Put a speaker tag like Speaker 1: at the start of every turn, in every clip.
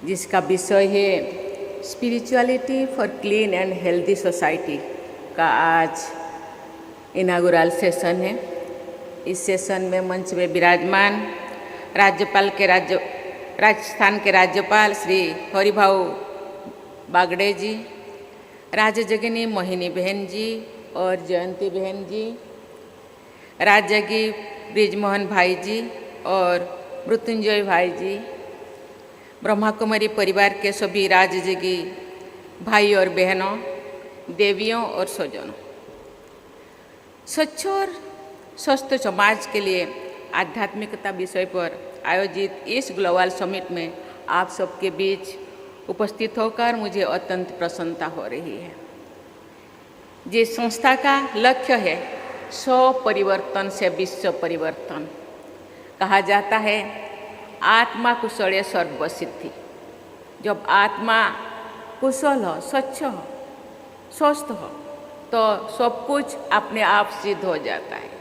Speaker 1: जिसका विषय है spirituality for clean and healthy society का आज इनागुरल सेशन है। इस सेशन में मंच में विराजमान राजस्थान के राज्यपाल श्री हरिभाऊ बागड़े जी, राजजगिनी मोहिनी बहन जी और जयंती बहन जी, राजजगी ब्रिजमोहन भाई जी और मृत्युंजय भाई जी, ब्रह्मा कुमारी परिवार के सभी राजजगी भाई और बहनों, देवियों और स्वजनों, स्वच्छ और स्वस्थ समाज के लिए आध्यात्मिकता विषय पर आयोजित इस ग्लोबल समिट में आप सबके बीच उपस्थित होकर मुझे अत्यंत प्रसन्नता हो रही है। जिस संस्था का लक्ष्य है 100 परिवर्तन से विश्व परिवर्तन, कहा जाता है आत्मा कुशल सर्वसिद्धि। जब आत्मा कुशल हो, स्वच्छ हो, स्वस्थ हो तो सब कुछ अपने आप सिद्ध हो जाता है।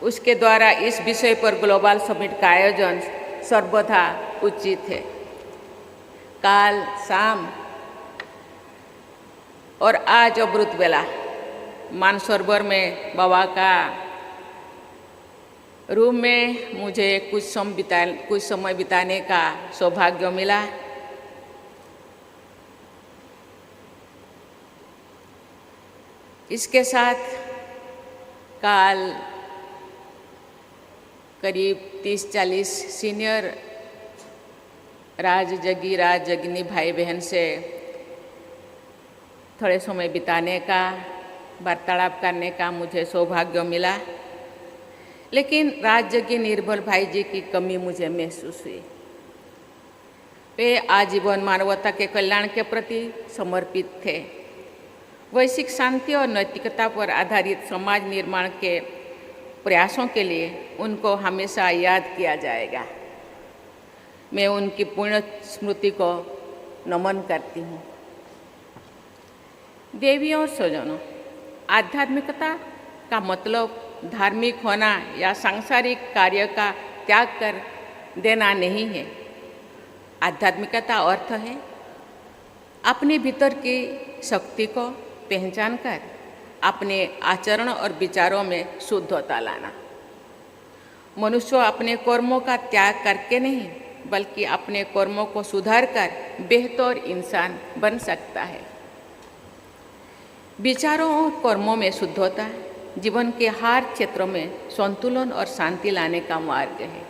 Speaker 1: उसके द्वारा इस विषय पर ग्लोबल समिट का आयोजन सर्वथा उचित है। काल शाम और आज अमृत बेला मानसरोवर में बाबा का रूम में मुझे कुछ समय बिताने का सौभाग्य मिला। इसके साथ काल करीब 30-40 सीनियर राजजगिनी भाई बहन से थोड़े समय बिताने का, वार्तालाप करने का मुझे सौभाग्य मिला। लेकिन राजजगी निर्बल भाई जी की कमी मुझे महसूस हुई। वे आजीवन मानवता के कल्याण के प्रति समर्पित थे। वैश्विक शांति और नैतिकता पर आधारित समाज निर्माण के प्रयासों के लिए उनको हमेशा याद किया जाएगा। मैं उनकी पुण्य स्मृति को नमन करती हूँ। देवियों और स्वजनों, आध्यात्मिकता का मतलब धार्मिक होना या सांसारिक कार्य का त्याग कर देना नहीं है। आध्यात्मिकता अर्थ है अपने भीतर की शक्ति को पहचान कर अपने आचरण और विचारों में शुद्धता लाना। मनुष्य अपने कर्मों का त्याग करके नहीं बल्कि अपने कर्मों को सुधार कर बेहतर इंसान बन सकता है। विचारों और कर्मों में शुद्धता जीवन के हर क्षेत्रों में संतुलन और शांति लाने का मार्ग है।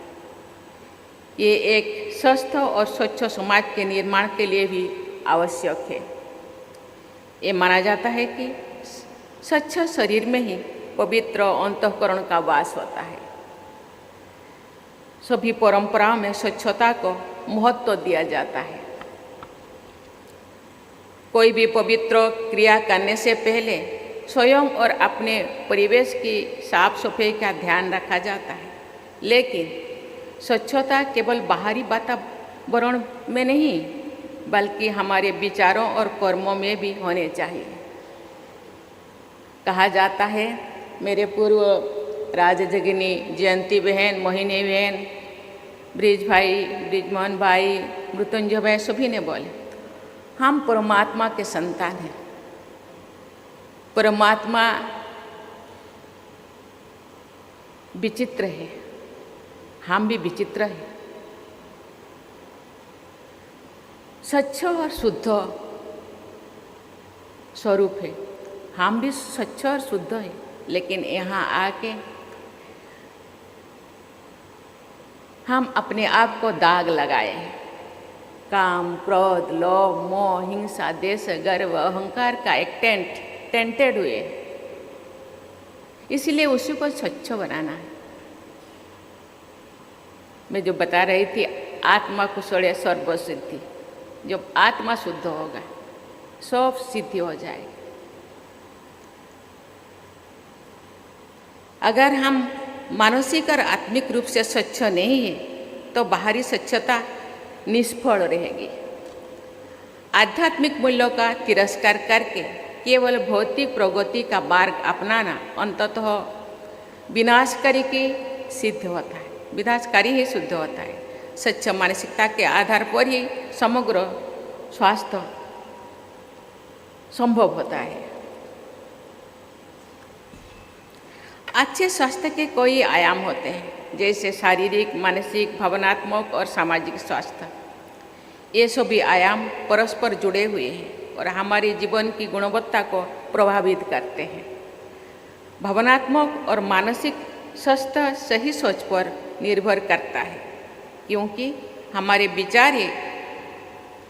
Speaker 1: ये एक स्वस्थ और स्वच्छ समाज के निर्माण के लिए भी आवश्यक है। ये माना जाता है कि स्वच्छ शरीर में ही पवित्र अंतःकरण का वास होता है। सभी परंपराओं में स्वच्छता को महत्व दिया जाता है। कोई भी पवित्र क्रिया करने से पहले स्वयं और अपने परिवेश की साफ सफाई का ध्यान रखा जाता है। लेकिन स्वच्छता केवल बाहरी वातावरण में नहीं बल्कि हमारे विचारों और कर्मों में भी होने चाहिए। कहा जाता है, मेरे पूर्व राजजगिनी जयंती बहन, मोहिनी बहन, ब्रिज भाई, ब्रिजमोहन भाई, मृत्युंजय भाई सभी ने बोले हम परमात्मा के संतान हैं। परमात्मा विचित्र है, हम भी विचित्र हैं। स्वच्छ और शुद्ध स्वरूप है, हम भी स्वच्छ और शुद्ध हैं। लेकिन यहाँ आके हम अपने आप को दाग लगाए हैं। काम, क्रोध, लोभ, मोह, हिंसा, द्वेष, गर्व, अहंकार का एक टेंटेड हुए। इसलिए उसी को स्वच्छ बनाना है। मैं जो बता रही थी आत्मा कुशल सर्वसिद्धि, जब आत्मा शुद्ध होगा सब सिद्धि हो जाएगी। अगर हम मानसिक और आत्मिक रूप से स्वच्छ नहीं है तो बाहरी स्वच्छता निष्फल रहेगी। आध्यात्मिक मूल्यों का तिरस्कार करके केवल भौतिक प्रगति का मार्ग अपनाना अंततः विनाशकारी की सिद्ध होता है, विनाशकारी ही शुद्ध होता है। स्वच्छ मानसिकता के आधार पर ही समग्र स्वास्थ्य संभव होता है। अच्छे स्वास्थ्य के कई आयाम होते हैं, जैसे शारीरिक, मानसिक, भावनात्मक और सामाजिक स्वास्थ्य। ये सभी आयाम परस्पर जुड़े हुए हैं और हमारे जीवन की गुणवत्ता को प्रभावित करते हैं। भावनात्मक और मानसिक स्वास्थ्य सही सोच पर निर्भर करता है, क्योंकि हमारे विचार ही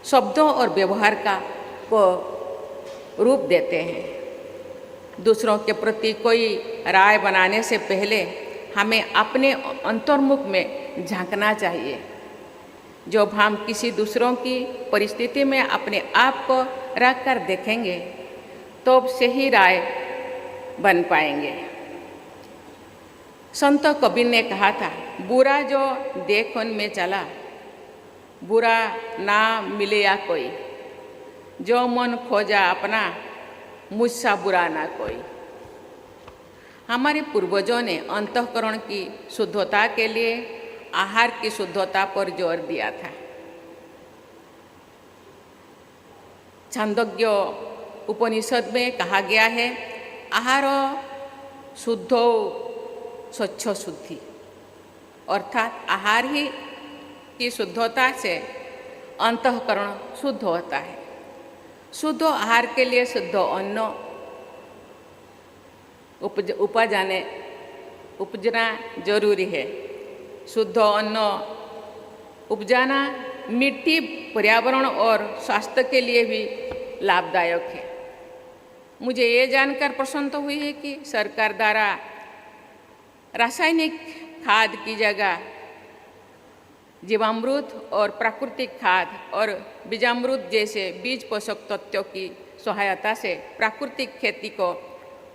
Speaker 1: शब्दों और व्यवहार को रूप देते हैं। दूसरों के प्रति कोई राय बनाने से पहले हमें अपने अंतर्मुख में झांकना चाहिए। जब हम किसी दूसरों की परिस्थिति में अपने आप को रख कर देखेंगे तो सही राय बन पाएंगे। संत कबीर ने कहा था, बुरा जो देख उनमें चला, बुरा ना मिले या कोई, जो मन खोजा अपना, मुझसा बुरा ना कोई। हमारे पूर्वजों ने अंतःकरण की शुद्धता के लिए आहार की शुद्धता पर जोर दिया था। छांदोग्य उपनिषद में कहा गया है, आहार शुद्धो स्वच्छ शुद्धि, अर्थात आहार ही की शुद्धता से अंतःकरण शुद्ध होता है। शुद्ध आहार के लिए शुद्ध अन्न उपजना जरूरी है। शुद्ध अन्न उपजाना मिट्टी, पर्यावरण और स्वास्थ्य के लिए भी लाभदायक है। मुझे ये जानकर प्रसन्नता हुई है कि सरकार द्वारा रासायनिक खाद की जगह जीवामृत और प्राकृतिक खाद और बीजामृत जैसे बीज पोषक तत्वों की सहायता से प्राकृतिक खेती को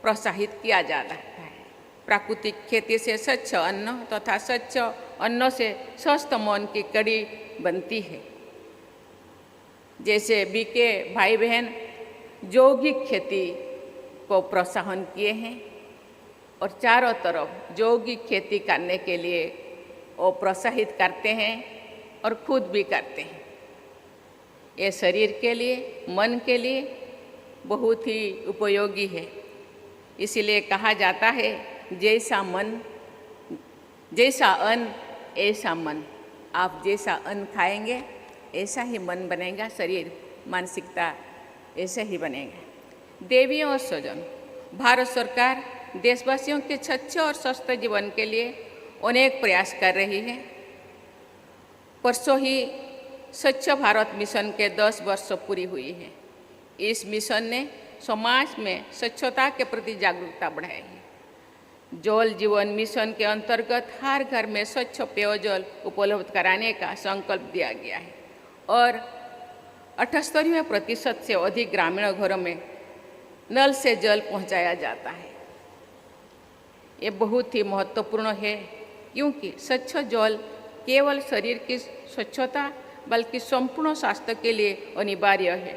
Speaker 1: प्रोत्साहित किया जाता है। प्राकृतिक खेती से स्वच्छ अन्न तथा स्वच्छ अन्न से स्वस्थ मन की कड़ी बनती है। जैसे बीके भाई बहन जैविक खेती को प्रोत्साहन किए हैं और चारों तरफ जैविक खेती करने के लिए वो प्रोत्साहित करते हैं और खुद भी करते हैं। ये शरीर के लिए, मन के लिए बहुत ही उपयोगी है। इसीलिए कहा जाता है, जैसा अन्न ऐसा मन। आप जैसा अन्न खाएंगे ऐसा ही मन बनेगा, शरीर मानसिकता ऐसे ही बनेगा। देवियों और स्वजन, भारत सरकार देशवासियों के स्वच्छ और स्वस्थ जीवन के लिए अनेक प्रयास कर रही है। परसों ही स्वच्छ भारत मिशन के 10 वर्ष पूरी हुई है। इस मिशन ने समाज में स्वच्छता के प्रति जागरूकता बढ़ाई है। जल जीवन मिशन के अंतर्गत हर घर में स्वच्छ पेयजल उपलब्ध कराने का संकल्प दिया गया है और 78% से अधिक ग्रामीण घरों में नल से जल पहुंचाया जाता है। ये बहुत ही महत्वपूर्ण है, क्योंकि स्वच्छ जल केवल शरीर की स्वच्छता बल्कि संपूर्ण स्वास्थ्य के लिए अनिवार्य है।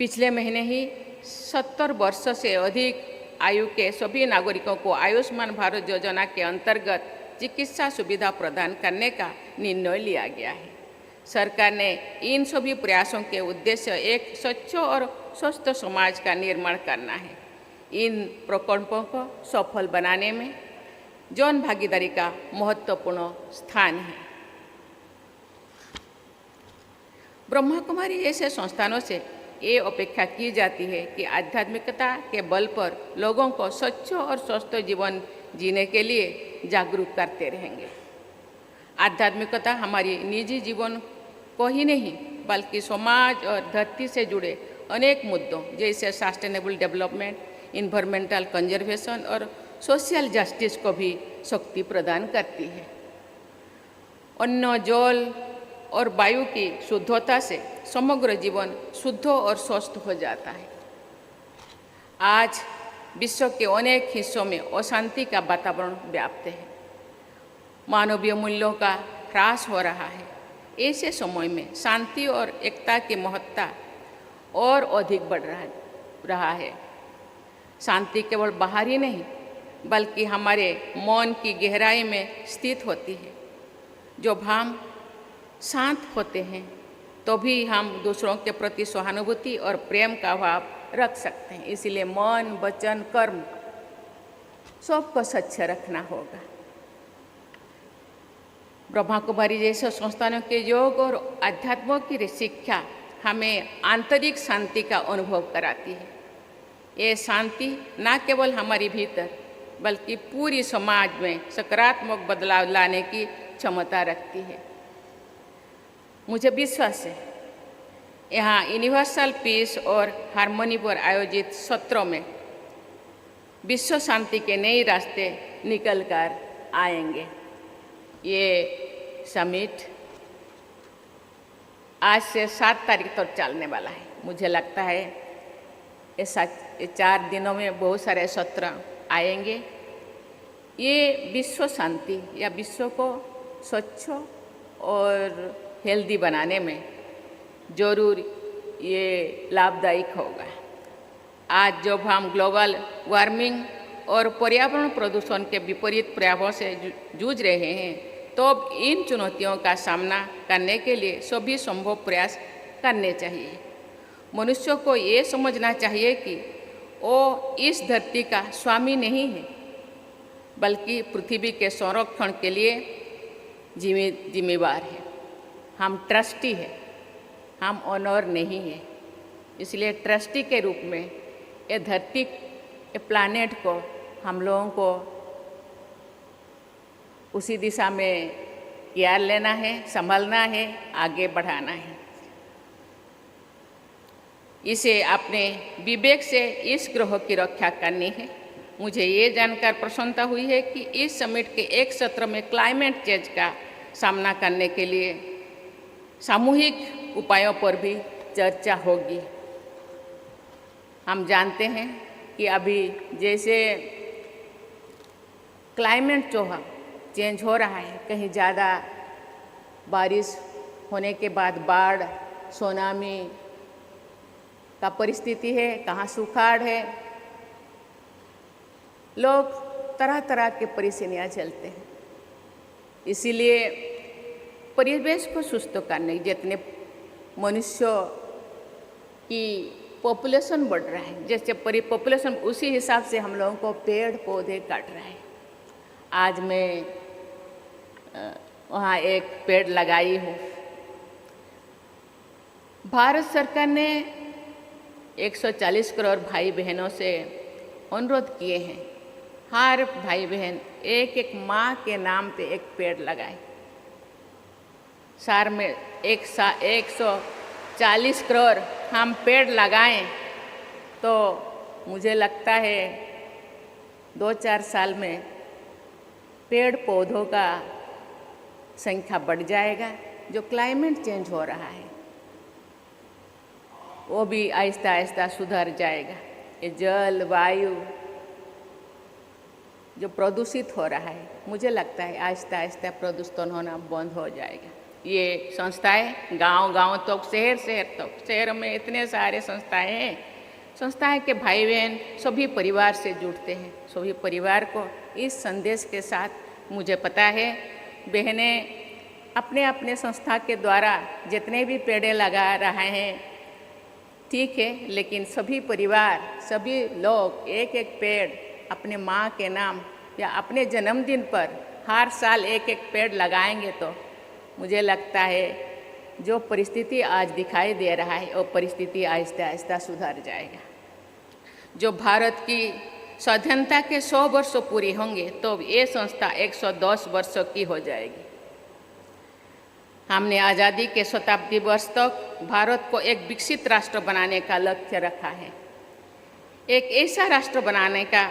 Speaker 1: पिछले महीने ही 70 वर्ष से अधिक आयु के सभी नागरिकों को आयुष्मान भारत योजना के अंतर्गत चिकित्सा सुविधा प्रदान करने का निर्णय लिया गया है। सरकार ने इन सभी प्रयासों के उद्देश्य एक स्वच्छ और स्वस्थ समाज का निर्माण करना है। इन प्रकल्पों को सफल बनाने में जन भागीदारी का महत्वपूर्ण स्थान है। ब्रह्मा कुमारी जैसे संस्थानों से ये अपेक्षा की जाती है कि आध्यात्मिकता के बल पर लोगों को स्वच्छ और स्वस्थ जीवन जीने के लिए जागरूक करते रहेंगे। आध्यात्मिकता हमारी निजी जीवन को ही नहीं बल्कि समाज और धरती से जुड़े अनेक मुद्दों जैसे सस्टेनेबल डेवलपमेंट, इन्वायरमेंटल कंजर्वेशन और सोशल जस्टिस को भी शक्ति प्रदान करती है। अन्न, जल और वायु की शुद्धता से समग्र जीवन शुद्ध और स्वस्थ हो जाता है। आज विश्व के अनेक हिस्सों में अशांति का वातावरण व्याप्त है। मानवीय मूल्यों का ह्रास हो रहा है। ऐसे समय में शांति और एकता की महत्ता और अधिक बढ़ रहा है। शांति केवल बाहर ही नहीं बल्कि हमारे मन की गहराई में स्थित होती है। जब हम शांत होते हैं तो भी हम दूसरों के प्रति सहानुभूति और प्रेम का भाव रख सकते हैं। इसलिए मन, वचन, कर्म सबको स्वच्छ रखना होगा। ब्रह्मा कुमारी जैसे संस्थानों के योग और अध्यात्म की शिक्षा हमें आंतरिक शांति का अनुभव कराती है। ये शांति न केवल हमारे भीतर बल्कि पूरी समाज में सकारात्मक बदलाव लाने की क्षमता रखती है। मुझे विश्वास है यहाँ यूनिवर्सल पीस और हार्मनी पर आयोजित सत्रों में विश्व शांति के नए रास्ते निकल कर आएंगे। ये समिट आज से 7 तारीख तक चलने वाला है। मुझे लगता है ये 4 दिनों में बहुत सारे सत्र आएंगे। ये विश्व शांति या विश्व को स्वच्छ और हेल्दी बनाने में जरूर ये लाभदायक होगा। आज जब हम ग्लोबल वार्मिंग और पर्यावरण प्रदूषण के विपरीत प्रभावों से जूझ रहे हैं, तो अब इन चुनौतियों का सामना करने के लिए सभी संभव प्रयास करने चाहिए। मनुष्य को ये समझना चाहिए कि वो इस धरती का स्वामी नहीं है, बल्कि पृथ्वी के संरक्षण के लिए जिम्मेवार है। हम ट्रस्टी हैं, हम ओनर नहीं हैं। इसलिए ट्रस्टी के रूप में ये धरती, ये प्लानेट को हम लोगों को उसी दिशा में केयर लेना है, संभालना है, आगे बढ़ाना है। इसे अपने विवेक से इस ग्रह की रक्षा करनी है। मुझे ये जानकर प्रसन्नता हुई है कि इस समिट के एक सत्र में क्लाइमेट चेंज का सामना करने के लिए सामूहिक उपायों पर भी चर्चा होगी। हम जानते हैं कि अभी जैसे क्लाइमेट जो है चेंज हो रहा है, कहीं ज़्यादा बारिश होने के बाद बाढ़, सुनामी का परिस्थिति है, कहाँ सुखाड़ है, लोग तरह तरह के परेशानियाँ झेलते हैं। इसीलिए परिवेश को सुस्त करने, जितने मनुष्य की पॉपुलेशन बढ़ रहा है, जैसे पॉपुलेशन उसी हिसाब से हम लोगों को पेड़ पौधे काट रहा है। आज मैं वहाँ एक पेड़ लगाई हूँ। भारत सरकार ने 140 करोड़ भाई बहनों से अनुरोध किए हैं, हर भाई बहन एक एक माँ के नाम पे एक पेड़ लगाए। साल में 140 करोड़ हम पेड़ लगाएं तो मुझे लगता है 2-4 साल में पेड़ पौधों का संख्या बढ़ जाएगा। जो क्लाइमेट चेंज हो रहा है वो भी आहिस्ता आहिस्ता सुधर जाएगा। ये जल वायु जो प्रदूषित हो रहा है, मुझे लगता है आहिस्ता आहिस्ता प्रदूषण होना बंद हो जाएगा। ये संस्थाएं गांव-गांव तक, शहर तक, शहर में इतने सारे संस्थाएं हैं। संस्थाएं के भाई बहन सभी परिवार से जुड़ते हैं। सभी परिवार को इस संदेश के साथ, मुझे पता है बहनें अपने अपने संस्था के द्वारा जितने भी पेड़ लगा रहे हैं ठीक है, लेकिन सभी परिवार, सभी लोग एक एक पेड़ अपने माँ के नाम या अपने जन्मदिन पर हर साल एक एक पेड़ लगाएंगे तो मुझे लगता है जो परिस्थिति आज दिखाई दे रहा है वो परिस्थिति आहिस्ता आहिस्ता सुधर जाएगा। जो भारत की स्वाधीनता के 100 वर्ष पूरी होंगे तो ये संस्था 110 वर्षों की हो जाएगी। हमने आज़ादी के शताब्दी वर्ष तक भारत को एक विकसित राष्ट्र बनाने का लक्ष्य रखा है, एक ऐसा राष्ट्र बनाने का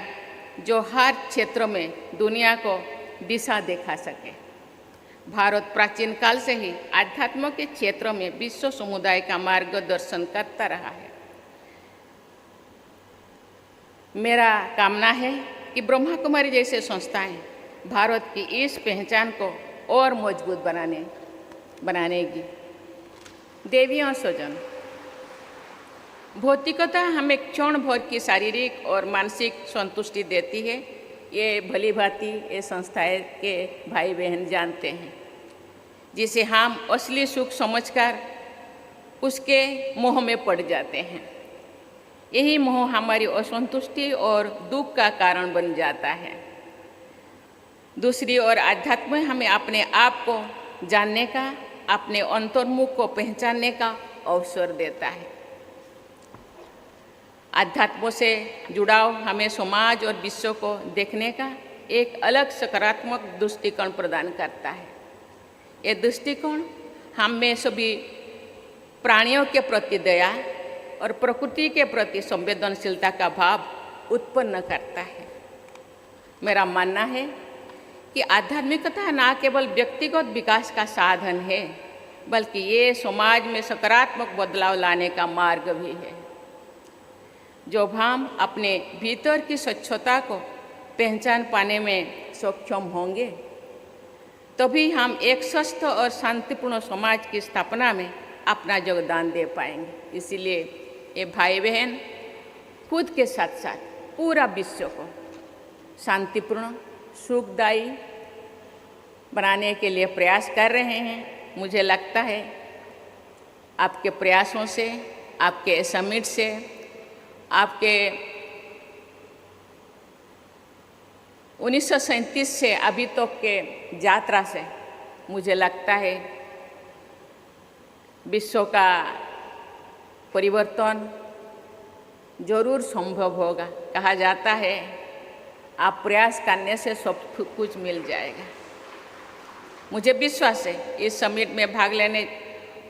Speaker 1: जो हर क्षेत्र में दुनिया को दिशा दिखा सके। भारत प्राचीन काल से ही आध्यात्म के क्षेत्रों में विश्व समुदाय का मार्गदर्शन करता रहा है। मेरा कामना है कि ब्रह्मा कुमारी जैसे संस्थाएं भारत की इस पहचान को और मजबूत बनानेगी। देवियों स्वजन, भौतिकता हमें क्षण भर की शारीरिक और मानसिक संतुष्टि देती है। ये भली भांति ये संस्थाएं के भाई बहन जानते हैं, जिसे हम असली सुख समझकर उसके मोह में पड़ जाते हैं। यही मोह हमारी असंतुष्टि और दुख का कारण बन जाता है। दूसरी ओर आध्यात्म हमें अपने आप को जानने का, अपने अंतर्मुख को पहचानने का अवसर देता है। आध्यात्म से जुड़ाव हमें समाज और विश्व को देखने का एक अलग सकारात्मक दृष्टिकोण प्रदान करता है। ये दृष्टिकोण हम में सभी प्राणियों के प्रति दया और प्रकृति के प्रति संवेदनशीलता का भाव उत्पन्न करता है। मेरा मानना है कि आध्यात्मिकता न केवल व्यक्तिगत विकास का साधन है, बल्कि ये समाज में सकारात्मक बदलाव लाने का मार्ग भी है। जब हम अपने भीतर की स्वच्छता को पहचान पाने में सक्षम होंगे, तभी हम एक स्वस्थ और शांतिपूर्ण समाज की स्थापना में अपना योगदान दे पाएंगे। इसीलिए ये भाई बहन खुद के साथ साथ पूरा विश्व को शांतिपूर्ण, सुखदायी बनाने के लिए प्रयास कर रहे हैं। मुझे लगता है आपके प्रयासों से, आपके समिट से, आपके 1937 से अभी तक के यात्रा से मुझे लगता है विश्व का परिवर्तन जरूर संभव होगा। कहा जाता है आप प्रयास करने से सब कुछ मिल जाएगा। मुझे विश्वास है इस समिट में भाग लेने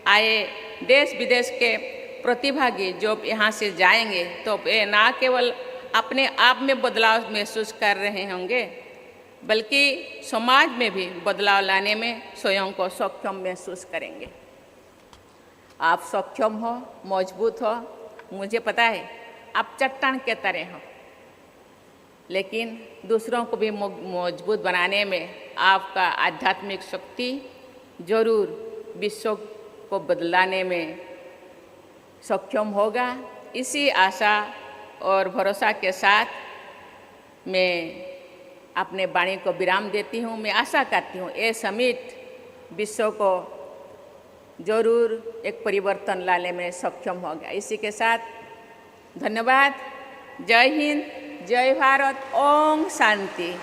Speaker 1: आए देश विदेश के प्रतिभागी जब यहाँ से जाएंगे तो ये ना केवल अपने आप में बदलाव महसूस कर रहे होंगे, बल्कि समाज में भी बदलाव लाने में स्वयं को सक्षम महसूस करेंगे। आप सक्षम हो, मजबूत हो, मुझे पता है आप चट्टान के तरह हो, लेकिन दूसरों को भी मजबूत बनाने में आपका आध्यात्मिक शक्ति जरूर विश्व को बदलाने में सक्षम होगा। इसी आशा और भरोसा के साथ मैं अपने वाणी को विराम देती हूँ। मैं आशा करती हूँ ये समिट विश्व को जरूर एक परिवर्तन लाने में सक्षम होगा। इसी के साथ धन्यवाद। जय हिंद, जय Bharat, Om Shanti.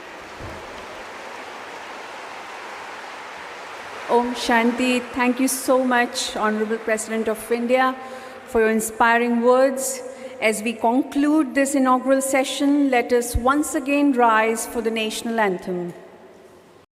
Speaker 2: Om Shanti. Thank you so much, Honorable President of India, for your inspiring words. As we conclude this inaugural session, let us once again rise for the national anthem.